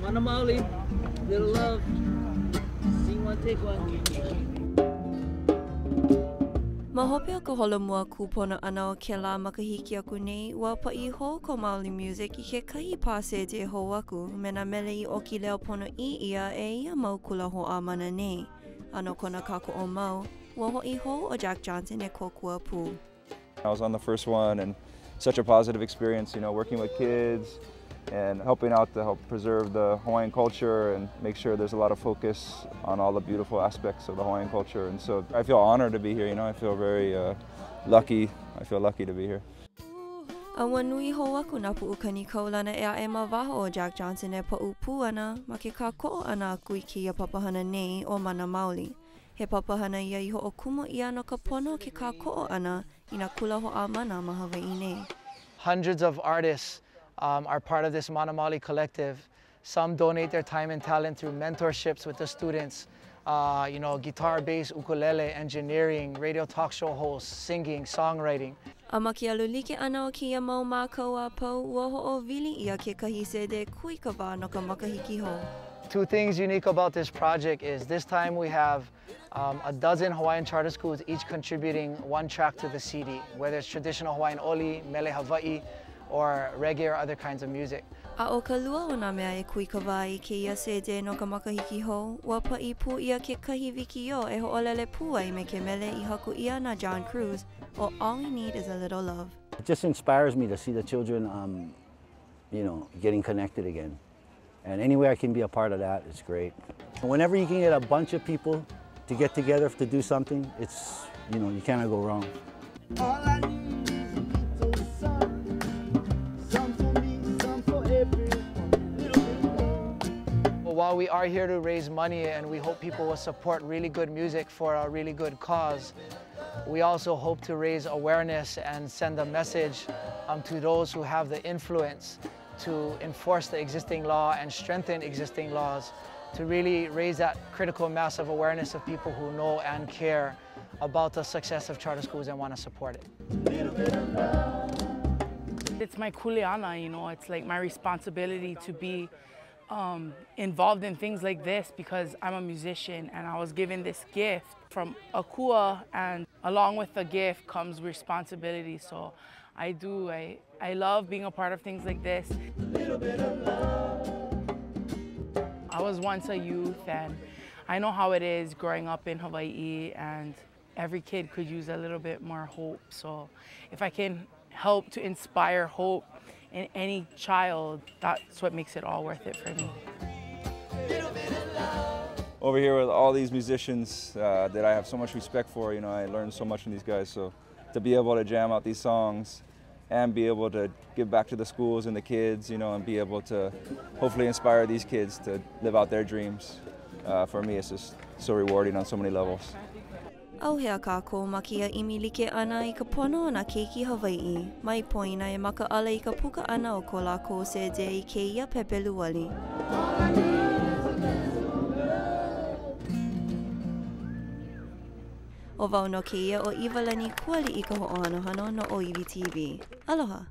Mana Maoli, little love. Sing one, take one. Mahope o ka holomua kūpona ana o ke la makahiki aku nei, ua pa'i ho ko Maoli music I ke kahi pāse te ho aku, me na mele I o ki leo pono I ia e ia mau kula ho a mana nei. Ano kona kako o mau, ua ho'i ho o Jack Johnson e kokua pū. I was on the first one and such a positive experience, you know, working with kids and helping out to help preserve the Hawaiian culture and make sure there's a lot of focus on all the beautiful aspects of the Hawaiian culture. And so I feel honored to be here, you know, I feel very lucky. I feel lucky to be here. Awa nui ho aku na pu'ukani kaulana ea e mawaho o Jack Johnson e pa'upu ana ma ke ka ko'o ana aku I kia papahana nei o Mana Maoli. He papahana ia I ho'o kumo ia no ka pono ke ka ko'o ana I na kula ho a mana ma Hawai'i nei. Hundreds of artists are part of this Mana Maoli Collective. Some donate their time and talent through mentorships with the students. You know, guitar, bass, ukulele, engineering, radio talk show hosts, singing, songwriting. A maki alu like ana o kia mau mākau a pau, ua ho'o vili ia ke kahi sede kui ka wā no ka makahiki ho. Two things unique about this project is this time we have a dozen Hawaiian charter schools, each contributing one track to the CD, whether it's traditional Hawaiian oli, mele Hawai'i, or reggae or other kinds of music. A o ka lua o nā mea e kui ka wā I ke ia sede no ka makahiki ho, ua pa'i pū ia ke kahi wiki o e ho'olele pū ai me ke mele I haku ia na John Cruz, or all we need is a little love. It just inspires me to see the children, you know, getting connected again. And any way I can be a part of that, it's great. Whenever you can get a bunch of people to get together to do something, it's, you know, you cannot go wrong. All I need is a little sun, some for me, some for everyone, little bit of love. Well, while we are here to raise money and we hope people will support really good music for a really good cause, we also hope to raise awareness and send a message to those who have the influence to enforce the existing law and strengthen existing laws, to really raise that critical mass of awareness of people who know and care about the success of charter schools and want to support it. It's my kuleana, you know, it's like my responsibility to be involved in things like this because I'm a musician and I was given this gift from Akua, and along with the gift comes responsibility. So I love being a part of things like this. I was once a youth and I know how it is growing up in Hawai'i, and every kid could use a little bit more hope. So if I can help to inspire hope in any child, that's what makes it all worth it for me. Over here with all these musicians that I have so much respect for, you know, I learned so much from these guys. So to be able to jam out these songs and be able to give back to the schools and the kids, you know, and be able to hopefully inspire these kids to live out their dreams. For me, it's just so rewarding on so many levels. Au hea kako ma kia imi like ana I ka pono ana keiki Hawai'i, mai poina e maka ala I ka puka ana o ko lako sede I ke ia pepeluali. O wau no ke ia o Iwalani kuali I ka ho'ohanohano no OiwiTV. Aloha!